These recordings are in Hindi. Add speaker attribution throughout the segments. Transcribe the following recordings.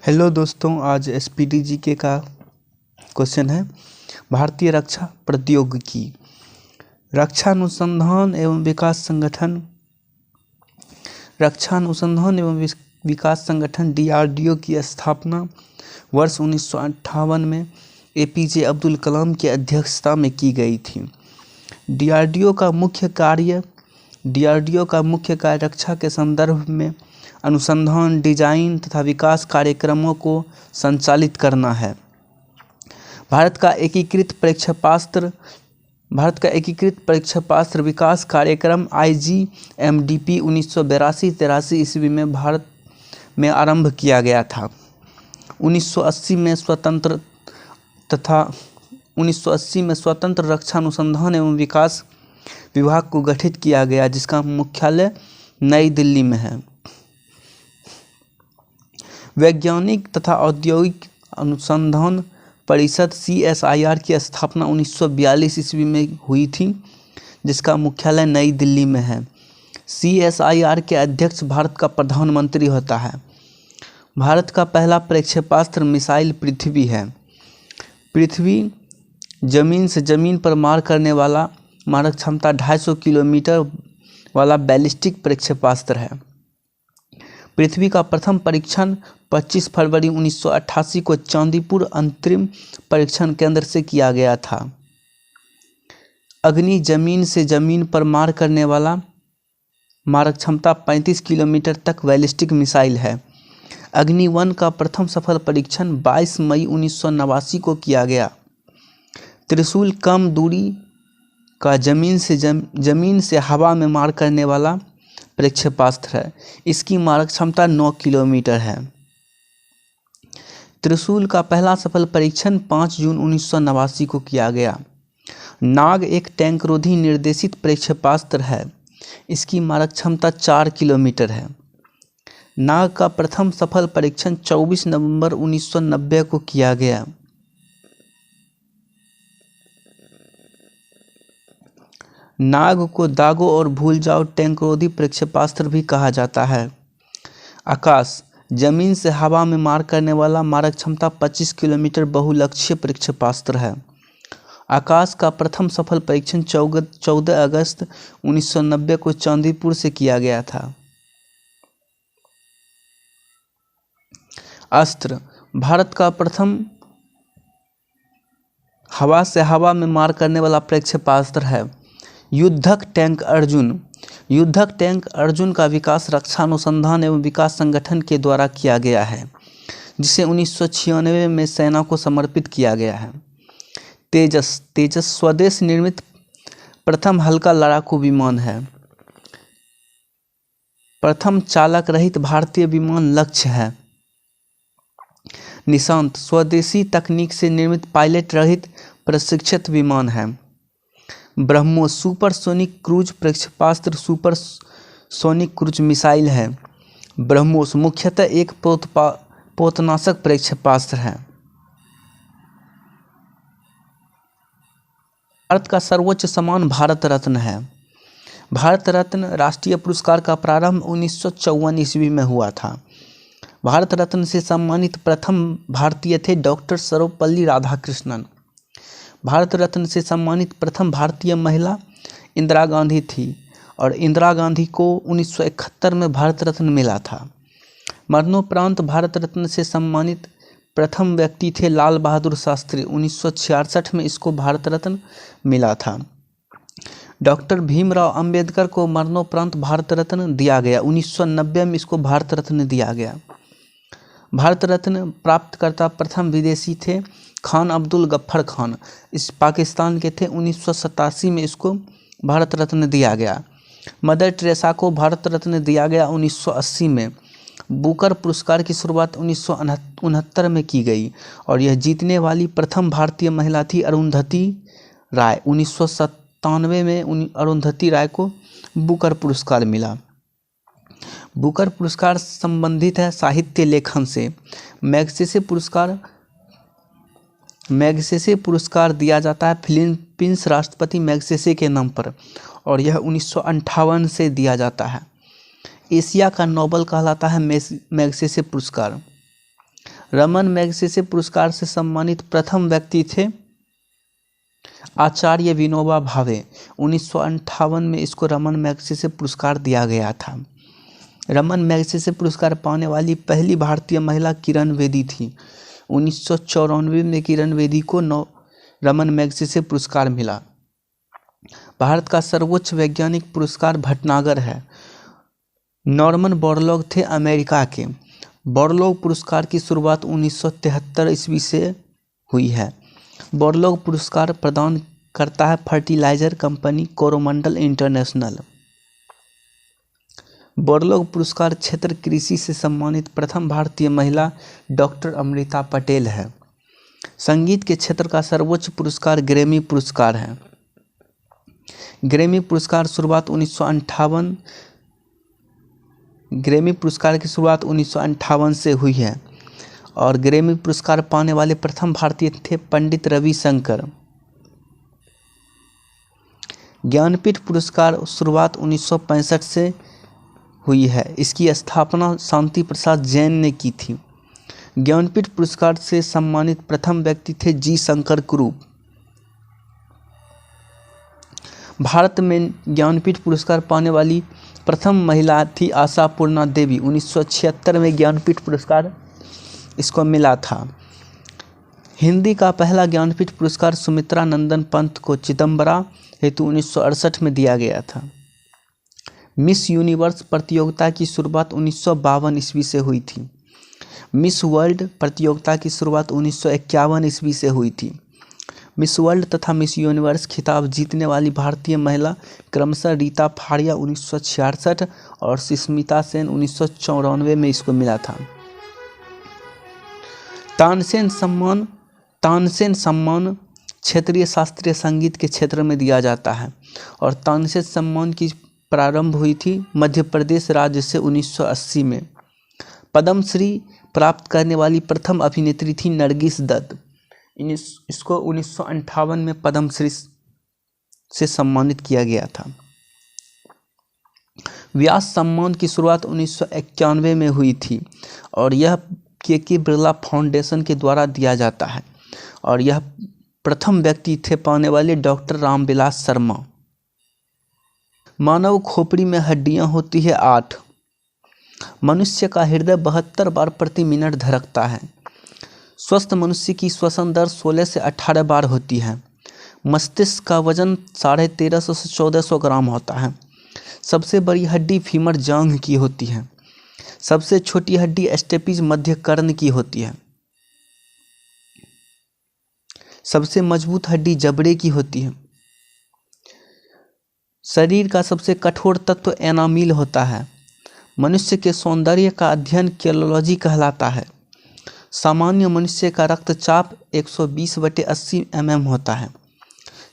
Speaker 1: हेलो दोस्तों, आज एसपीटी जीके का क्वेश्चन है। भारतीय रक्षा प्रौद्योगिकी रक्षा अनुसंधान एवं विकास संगठन डीआरडीओ की स्थापना वर्ष 1958 में एपीजे अब्दुल कलाम की अध्यक्षता में की गई थी। डीआरडीओ का मुख्य कार्य रक्षा के संदर्भ में अनुसंधान, डिजाइन तथा विकास कार्यक्रमों को संचालित करना है। भारत का एकीकृत प्रक्षेपास्त्र विकास कार्यक्रम IGMDP 1982-83 ईस्वी में भारत में आरंभ किया गया था। 1980 में स्वतंत्र रक्षा अनुसंधान एवं विकास विभाग को गठित किया गया, जिसका मुख्यालय नई दिल्ली में है। वैज्ञानिक तथा औद्योगिक अनुसंधान परिषद CSIR की स्थापना 1942 ईस्वी में हुई थी, जिसका मुख्यालय नई दिल्ली में है। CSIR के अध्यक्ष भारत का प्रधानमंत्री होता है। भारत का पहला प्रक्षेपास्त्र मिसाइल पृथ्वी है। पृथ्वी जमीन से जमीन पर मार करने वाला मारक क्षमता 250 किलोमीटर वाला बैलिस्टिक प्रक्षेपास्त्र है। पृथ्वी का प्रथम परीक्षण 25 फरवरी 1988 को चांदीपुर अंतरिम परीक्षण केंद्र से किया गया था। अग्नि जमीन से जमीन पर मार करने वाला मारक क्षमता 35 किलोमीटर तक बैलिस्टिक मिसाइल है। अग्नि 1 का प्रथम सफल परीक्षण 22 मई 1989 को किया गया। त्रिशूल कम दूरी का जमीन से हवा में मार करने वाला प्रक्षेपास्त्र है। इसकी मारक क्षमता 9 किलोमीटर है। त्रिशूल का पहला सफल परीक्षण 5 जून 1989 को किया गया। नाग एक टैंकरोधी निर्देशित प्रक्षेपास्त्र है। इसकी मारक क्षमता 4 किलोमीटर है। नाग का प्रथम सफल परीक्षण 24 नवंबर 1990 को किया गया। नाग को दागो और भूल जाओ टैंकरोधी प्रक्षेपास्त्र भी कहा जाता है। आकाश जमीन से हवा में मार करने वाला मारक क्षमता 25 किलोमीटर बहुलक्ष्य प्रक्षेपास्त्र है। आकाश का प्रथम सफल परीक्षण 14 अगस्त 1990 को चांदीपुर से किया गया था। अस्त्र भारत का प्रथम हवा से हवा में मार करने वाला प्रक्षेपास्त्र है। युद्धक टैंक अर्जुन का विकास रक्षा अनुसंधान एवं विकास संगठन के द्वारा किया गया है, जिसे 1996 में सेना को समर्पित किया गया है। तेजस स्वदेश निर्मित प्रथम हल्का लड़ाकू विमान है। प्रथम चालक रहित भारतीय विमान लक्ष्य है। निशांत स्वदेशी तकनीक से निर्मित पायलट रहित प्रशिक्षित विमान है। ब्रह्मोस सुपरसोनिक क्रूज प्रक्षेपास्त्र सुपरसोनिक क्रूज मिसाइल है। ब्रह्मोस मुख्यतः एक पोतनाशक प्रक्षेपास्त्र है। भारत का सर्वोच्च सम्मान भारत रत्न है। भारत रत्न राष्ट्रीय पुरस्कार का प्रारंभ 1954 ईस्वी में हुआ था। भारत रत्न से सम्मानित प्रथम भारतीय थे डॉक्टर सर्वपल्ली राधाकृष्णन। भारत रत्न से सम्मानित प्रथम भारतीय महिला इंदिरा गांधी थी और इंदिरा गांधी को 1971 में भारत रत्न मिला था। मरणोपरांत भारत रत्न से सम्मानित प्रथम व्यक्ति थे लाल बहादुर शास्त्री। 1966 में इसको भारत रत्न मिला था। डॉक्टर भीमराव अंबेडकर को मरणोपरांत भारत रत्न दिया गया। 1990 में इसको भारत रत्न दिया गया। भारत रत्न प्राप्तकर्ता प्रथम विदेशी थे खान अब्दुल गफ्फर खान, इस पाकिस्तान के थे। 1987 में इसको भारत रत्न दिया गया। मदर टेरेसा को भारत रत्न दिया गया 1980 में। बुकर पुरस्कार की शुरुआत 1969 में की गई और यह जीतने वाली प्रथम भारतीय महिला थी अरुंधति राय। 1997 में अरुंधति राय को बुकर पुरस्कार मिला। बुकर पुरस्कार संबंधित है साहित्य लेखन से। मैग्सेसे पुरस्कार दिया जाता है फिलीपींस राष्ट्रपति मैग्सेसे के नाम पर और यह 1958 से दिया जाता है। एशिया का नोबेल कहलाता है मैग्सेसे पुरस्कार। रमन मैगसेसे पुरस्कार से सम्मानित प्रथम व्यक्ति थे आचार्य विनोबा भावे। 1958 में इसको रमन मैगसेसे पुरस्कार दिया गया था। रमन मैगसेसे पुरस्कार पाने वाली पहली भारतीय महिला किरण बेदी थी। 1994 में किरण बेदी को रमन मैगसेसे पुरस्कार मिला। भारत का सर्वोच्च वैज्ञानिक पुरस्कार भटनागर है। नॉर्मन बोरलॉग थे अमेरिका के। बोरलॉग पुरस्कार की शुरुआत 1973 ईस्वी से हुई है। बोरलॉग पुरस्कार प्रदान करता है fertiliser company Coromandel International. Borlaug पुरस्कार क्षेत्र कृषि से सम्मानित प्रथम भारतीय महिला डॉक्टर अमृता पटेल है। संगीत के क्षेत्र का सर्वोच्च पुरस्कार ग्रैमी पुरस्कार है। ग्रैमी पुरस्कार की शुरुआत 1958 से हुई है और ग्रैमी पुरस्कार पाने वाले प्रथम भारतीय थे पंडित रविशंकर। ज्ञानपीठ पुरस्कार शुरुआत 1965 से हुई है। इसकी स्थापना शांति प्रसाद जैन ने की थी। ज्ञानपीठ पुरस्कार से सम्मानित प्रथम व्यक्ति थे जी शंकर कुरूप। भारत में ज्ञानपीठ पुरस्कार पाने वाली प्रथम महिला थी आशापूर्णा देवी। 1976 में ज्ञानपीठ पुरस्कार इसको मिला था। हिंदी का पहला ज्ञानपीठ पुरस्कार सुमित्रा नंदन पंत को चिदम्बरा हेतु 1968 में दिया गया था। मिस यूनिवर्स प्रतियोगिता की शुरुआत 1952 ईस्वी से हुई थी। मिस वर्ल्ड प्रतियोगिता की शुरुआत 1951 ईस्वी से हुई थी। मिस वर्ल्ड तथा मिस यूनिवर्स खिताब जीतने वाली भारतीय महिला क्रमशः रीता फाड़िया 1966 और सुष्मिता सेन 1994 में इसको मिला था। तानसेन सम्मान क्षेत्रीय शास्त्रीय संगीत के क्षेत्र में दिया जाता है और तानसेन सम्मान की प्रारंभ हुई थी मध्य प्रदेश राज्य से 1980 में। पद्मश्री प्राप्त करने वाली प्रथम अभिनेत्री थी नरगिस दत्त। इसको 1958 में पद्मश्री से सम्मानित किया गया था। व्यास सम्मान की शुरुआत 1991 में हुई थी और यह के बिरला फाउंडेशन के द्वारा दिया जाता है और यह प्रथम व्यक्ति थे पाने वाले डॉक्टर रामविलास शर्मा। मानव खोपड़ी में हड्डियां होती है 8। मनुष्य का हृदय 72 बार प्रति मिनट धड़कता है। स्वस्थ मनुष्य की श्वसन दर 16 से 18 बार होती है। मस्तिष्क का वजन 1350 से 1400 ग्राम होता है। सबसे बड़ी हड्डी फीमर जांघ की होती है। सबसे छोटी हड्डी स्टेपिज मध्य कर्ण की होती है। सबसे मजबूत हड्डी जबड़े की होती है। शरीर का सबसे कठोर तत्व एनामिल होता है। मनुष्य के सौंदर्य का अध्ययन केलोलॉजी कहलाता है। सामान्य मनुष्य का रक्तचाप 120/80 mm होता है।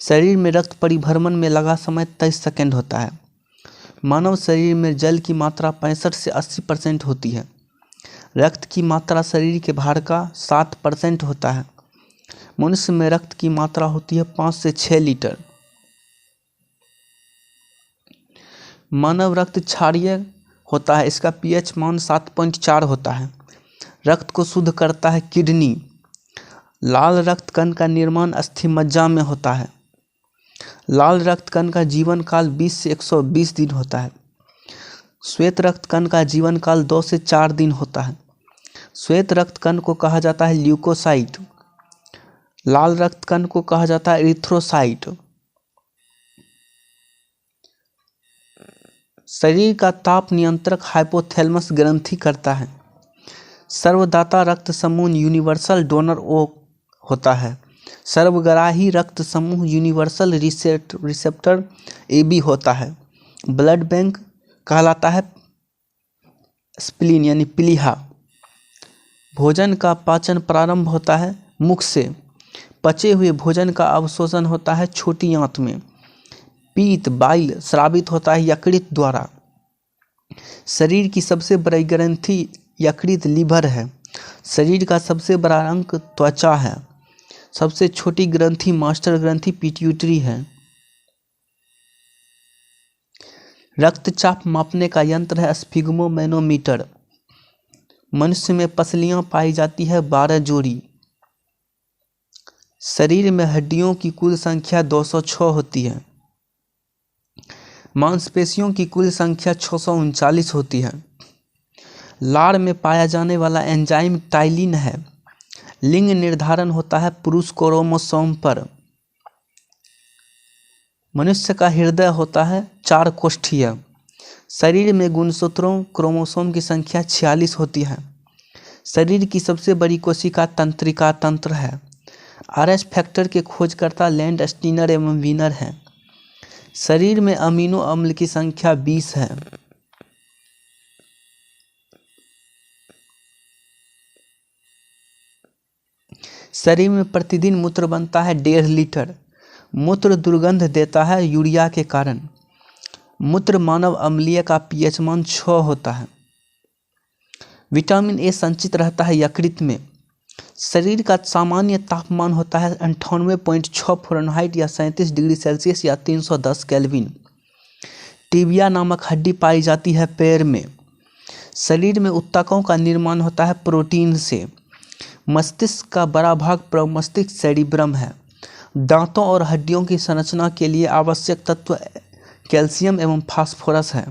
Speaker 1: शरीर में रक्त परिभ्रमण में लगा समय 23 सेकंड होता है। मानव शरीर में जल की मात्रा 65 से 80% होती है। रक्त की मात्रा शरीर के भार का 7% होता है। मनुष्य में रक्त की मात्रा होती है 5 से 6 लीटर। मानव रक्त क्षारीय होता है। इसका pH मान 7.4 होता है। रक्त को शुद्ध करता है किडनी। लाल रक्त कण का निर्माण अस्थि मज्जा में होता है। लाल रक्त कण का जीवन काल 20 से 120 दिन होता है। श्वेत रक्त कण का जीवन काल 2 से 4 दिन होता है। श्वेत रक्त कण को कहा जाता है ल्यूकोसाइट। लाल रक्त कण को कहा जाता है इरिथ्रोसाइट। शरीर का ताप नियंत्रक हाइपोथैलेमस ग्रंथि करता है। सर्वदाता रक्त समूह यूनिवर्सल डोनर ओ होता है। सर्वग्राही रक्त समूह यूनिवर्सल रिसेप्टर AB होता है। ब्लड बैंक कहलाता है स्प्लीन यानी प्लीहा। भोजन का पाचन प्रारंभ होता है मुख से। पचे हुए भोजन का अवशोषण होता है छोटी आंत में। पीत बाइल स्रावित होता है यकृत द्वारा। शरीर की सबसे बड़ी ग्रंथि यकृत लीवर है। शरीर का सबसे बड़ा अंग त्वचा है। सबसे छोटी ग्रंथि मास्टर ग्रंथि पिट्यूटरी है। रक्तचाप मापने का यंत्र है स्फिग्मोमैनोमीटर। मनुष्य में पसलियां पाई जाती है 12 जोड़ी। शरीर में हड्डियों की कुल संख्या 206 होती है। मांसपेशियों की कुल संख्या 639 होती है। लार में पाया जाने वाला एंजाइम टाइलिन है। लिंग निर्धारण होता है पुरुष क्रोमोसोम पर। मनुष्य का हृदय होता है 4 कोष्ठीय। शरीर में गुणसूत्रों क्रोमोसोम की संख्या 46 होती है। शरीर की सबसे बड़ी कोशिका तंत्रिका तंत्र है। आरएस फैक्टर के खोजकर्ता लैंड स्टीनर एवं वीनर हैं। शरीर में अमीनो अम्ल की संख्या 20 है। शरीर में प्रतिदिन मूत्र बनता है 1.5 लीटर। मूत्र दुर्गंध देता है यूरिया के कारण। मूत्र मानव अम्लीय का पीएच मान 6 होता है। विटामिन ए संचित रहता है यकृत में। शरीर का सामान्य तापमान होता है 98.6 फ़ारेनहाइट या 37 डिग्री सेल्सियस या 310 केल्विन। टिबिया नामक हड्डी पाई जाती है पैर में। शरीर में ऊतकों का निर्माण होता है प्रोटीन से। मस्तिष्क का बड़ा भाग प्रमस्तिष्क सेरिब्रम है। दांतों और हड्डियों की संरचना के लिए आवश्यक तत्व कैल्शियम एवं फास्फोरस है।